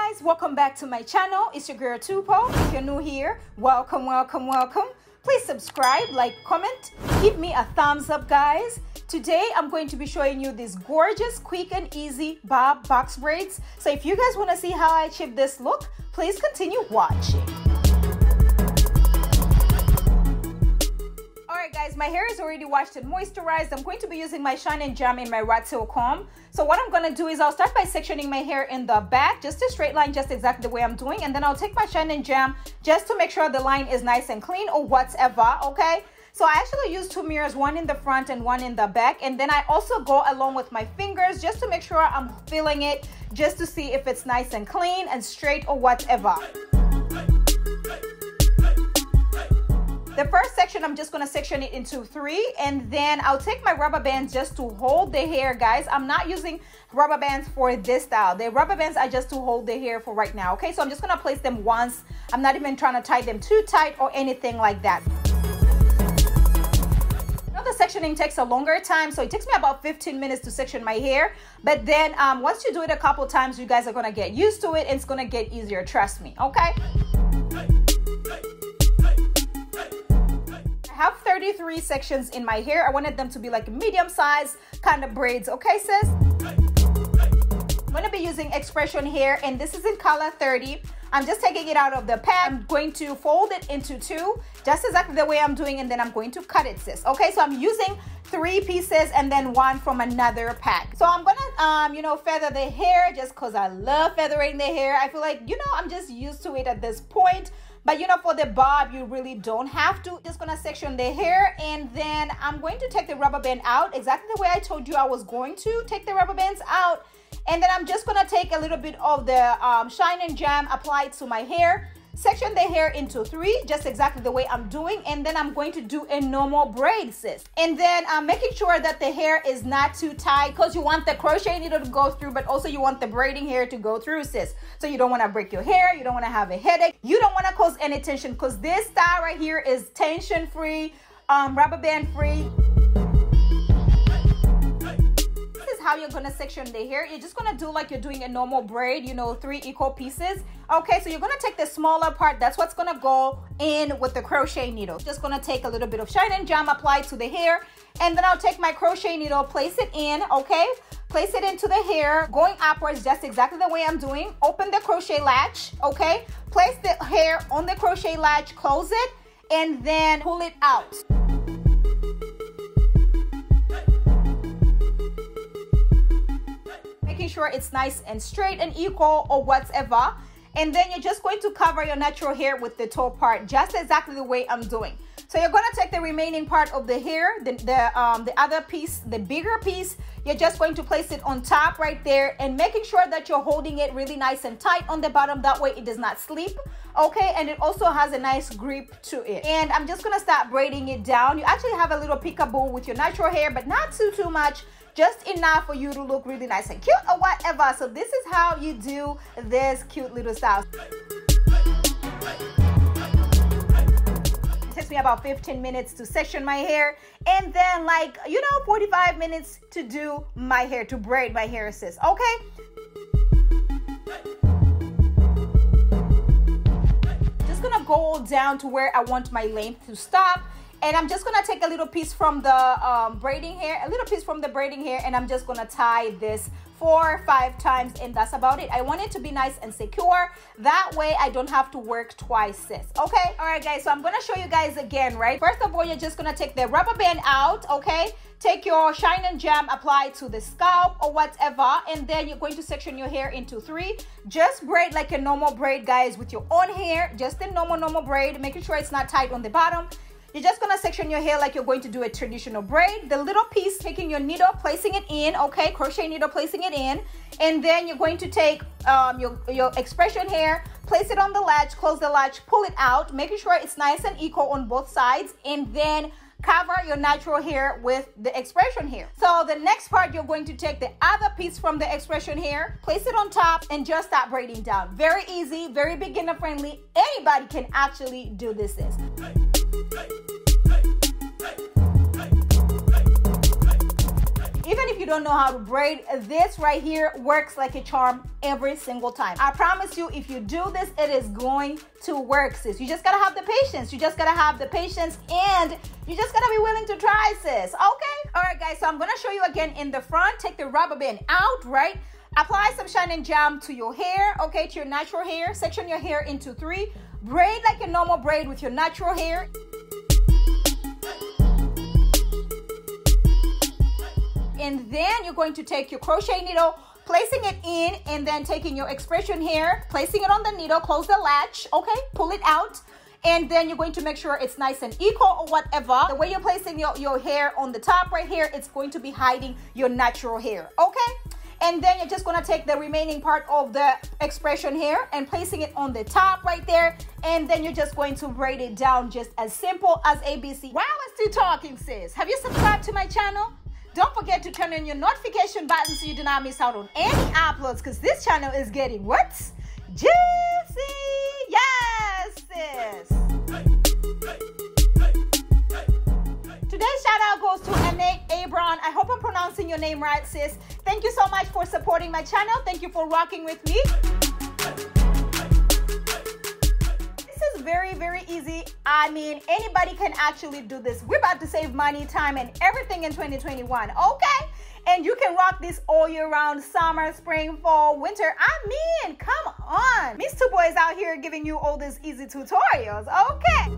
guys, welcome back to my channel. It's your girl Tupo. If you're new here, welcome. Please subscribe, like, comment, give me a thumbs up, guys. Today I'm going to be showing you these gorgeous, quick and easy bob box braids. So if you guys want to see how I achieve this look, please continue watching. Alright guys, my hair is already washed and moisturized. I'm going to be using my Shine and Jam in my rat tail comb. So what I'm going to do is I'll start by sectioning my hair in the back, just a straight line, just exactly the way I'm doing. And then I'll take my Shine and Jam just to make sure the line is nice and clean or whatever, okay? So I actually use two mirrors, one in the front and one in the back. And then I also go along with my fingers just to make sure I'm feeling it, just to see if it's nice and clean and straight or whatever. The first section, I'm just going to section it into three, and then I'll take my rubber bands just to hold the hair, guys. I'm not using rubber bands for this style. The rubber bands are just to hold the hair for right now, okay? So I'm just going to place them once. I'm not even trying to tie them too tight or anything like that. Now the sectioning takes a longer time, so it takes me about 15 minutes to section my hair. But then once you do it a couple times, you guys are going to get used to it, and it's going to get easier, trust me, okay? I have 33 sections in my hair. I wanted them to be like medium size kind of braids, okay sis? I'm going to be using Expression hair, and this is in color 30. I'm just taking it out of the pad. I'm going to fold it into two, just exactly the way I'm doing, and then I'm going to cut it, sis. Okay, so I'm using 3 pieces and then one from another pack. So I'm gonna feather the hair just because I love feathering the hair. I feel like, I'm just used to it at this point. But for the bob, you really don't have to. Just gonna section the hair, and then I'm going to take the rubber band out exactly the way I told you I was going to take the rubber bands out. And then I'm just gonna take a little bit of the Shine and Jam, apply it to my hair, section the hair into 3, just exactly the way I'm doing, and then I'm going to do a normal braid, sis. And then I'm making sure that the hair is not too tight, because you want the crochet needle to go through, but also you want the braiding hair to go through, sis. So you don't want to break your hair, you don't want to have a headache, you don't want to cause any tension, because this style right here is tension free, rubber band free. How you're gonna section the hair. You're just gonna do like you're doing a normal braid, 3 equal pieces. Okay, so you're gonna take the smaller part, that's what's gonna go in with the crochet needle. Just gonna take a little bit of Shine and Jam, apply to the hair, and then I'll take my crochet needle, place it in, okay? Place it into the hair, going upwards, just exactly the way I'm doing. Open the crochet latch, okay? Place the hair on the crochet latch, close it, and then pull it out. Making sure it's nice and straight and equal or whatever. And then you're just going to cover your natural hair with the top part, just exactly the way I'm doing. So you're going to take the remaining part of the hair, the other piece, the bigger piece, you're just going to place it on top right there, and making sure that you're holding it really nice and tight on the bottom, that way it does not slip, okay? And it also has a nice grip to it. And I'm just going to start braiding it down. You actually have a little peekaboo with your natural hair, but not too much, just enough for you to look really nice and cute or whatever. So this is how you do this cute little style. It takes me about 15 minutes to section my hair, and then 45 minutes to do my hair, to braid my hair, sis, okay? Just gonna go down to where I want my length to stop. And I'm just gonna take a little piece from the braiding hair, and I'm just gonna tie this 4 or 5 times, and that's about it. I want it to be nice and secure. That way I don't have to work twice, sis. Okay? All right, guys. So I'm gonna show you guys again, right? First of all, you're just gonna take the rubber band out, okay? Take your Shine and Jam, apply to the scalp or whatever, and then you're going to section your hair into 3. Just braid like a normal braid, guys, with your own hair. Just a normal braid, making sure it's not tight on the bottom. You're just gonna section your hair like you're going to do a traditional braid. The little piece, taking your needle, placing it in, okay, crochet needle, placing it in, and then you're going to take your Expression hair, place it on the latch, close the latch, pull it out, making sure it's nice and equal on both sides, and then cover your natural hair with the Expression hair. So the next part, you're going to take the other piece from the Expression hair, place it on top, and just start braiding down. Very easy, very beginner friendly. Anybody can actually do this. Even if you don't know how to braid, this right here works like a charm every single time. I promise you, if you do this, it is going to work, sis. You just gotta have the patience. You just gotta have the patience, and you just gotta be willing to try, sis. Okay? All right, guys, so I'm gonna show you again in the front. Take the rubber band out, right? Apply some Shine and Jam to your hair, okay, to your natural hair. Section your hair into 3. Braid like a normal braid with your natural hair. And then you're going to take your crochet needle, placing it in, and then taking your expression hair, placing it on the needle, close the latch, okay, pull it out. And then you're going to make sure it's nice and equal or whatever. The way you're placing your hair on the top right here, it's going to be hiding your natural hair, okay? And then you're just gonna take the remaining part of the expression hair and placing it on the top right there. And then you're just going to braid it down just as simple as ABC. While we're still talking, sis, have you subscribed to my channel? Don't forget to turn on your notification button so you do not miss out on any uploads, because this channel is getting what? Juicy! Yes, sis! Today's shout out goes to Annette Abron. I hope I'm pronouncing your name right, sis. Thank you so much for supporting my channel. Thank you for rocking with me. This is very, very easy. I mean, anybody can actually do this. We're about to save money, time, and everything in 2021, okay? And you can rock this all year round, summer, spring, fall, winter. I mean, come on. Miss Two Boys out here giving you all these easy tutorials, okay?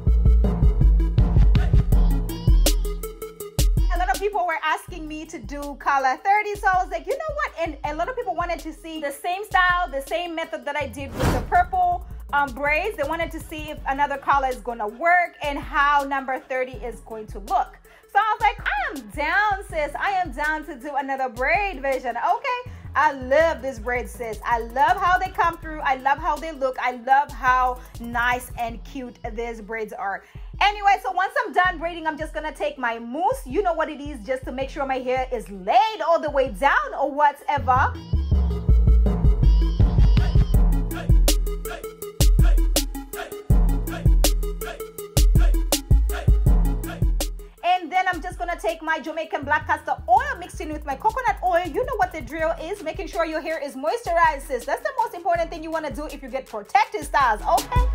People were asking me to do color 30, so I was like, you know what? And a lot of people wanted to see the same style, the same method that I did with the purple braids. They wanted to see if another color is going to work and how number 30 is going to look. So I was like, I am down, sis. I am down to do another braid version, okay? I love this braid, sis. I love how they come through. I love how they look. I love how nice and cute these braids are. Anyway, so once I'm done braiding, I'm just gonna take my mousse, you know what it is, just to make sure my hair is laid all the way down or whatever. And then I'm just gonna take my Jamaican black castor oil mixed in with my coconut oil. You know what the drill is, making sure your hair is moisturized, sis. That's the most important thing you wanna do if you get protected styles, okay?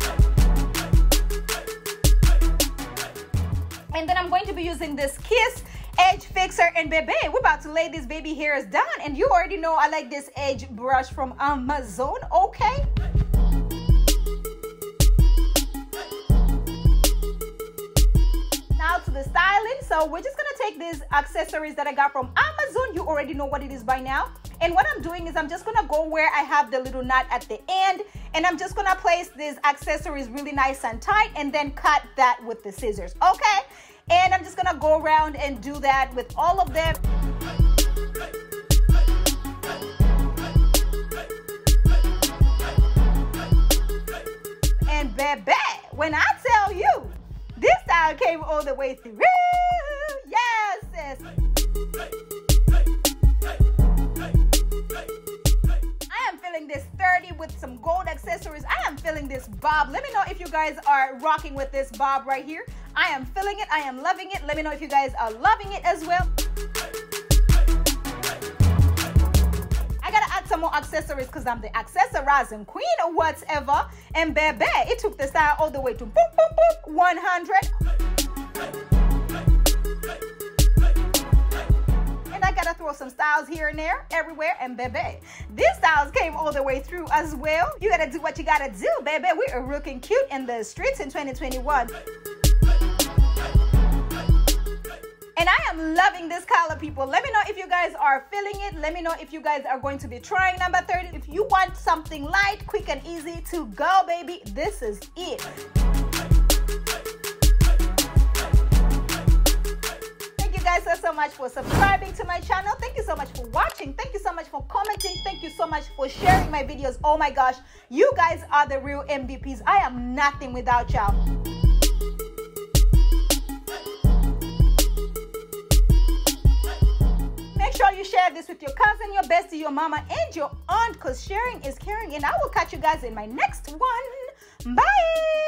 And then I'm going to be using this Kiss Edge Fixer, and baby, we're about to lay these baby hairs down. And you already know I like this edge brush from Amazon, okay? Now to the styling. So we're just gonna take these accessories that I got from Amazon. You already know what it is by now. And what I'm doing is I'm just gonna go where I have the little knot at the end, and I'm just gonna place these accessories really nice and tight and then cut that with the scissors, okay? And I'm just gonna go around and do that with all of them. And baby, when I tell you, this style came all the way through. Yes, sis. I am feeling this 30 with some gold accessories. I am feeling this bob. Let me know if you guys are rocking with this bob right here. I am feeling it. I am loving it. Let me know if you guys are loving it as well. I gotta add some more accessories because I'm the accessorizing queen or whatever. And baby, it took the style all the way to boop, boop, boop, 100. And I gotta throw some styles here and there, everywhere. And baby, these styles came all the way through as well. You gotta do what you gotta do, baby. We are looking cute in the streets in 2021. And I am loving this color, people. Let me know if you guys are feeling it. Let me know if you guys are going to be trying number 30. If you want something light, quick, and easy to go, baby, this is it. Thank you guys so much for subscribing to my channel. Thank you so much for watching. Thank you so much for commenting. Thank you so much for sharing my videos. Oh my gosh, you guys are the real MVPs. I am nothing without y'all. Make sure you share this with your cousin, your bestie, your mama, and your aunt, because sharing is caring. And I will catch you guys in my next one. Bye.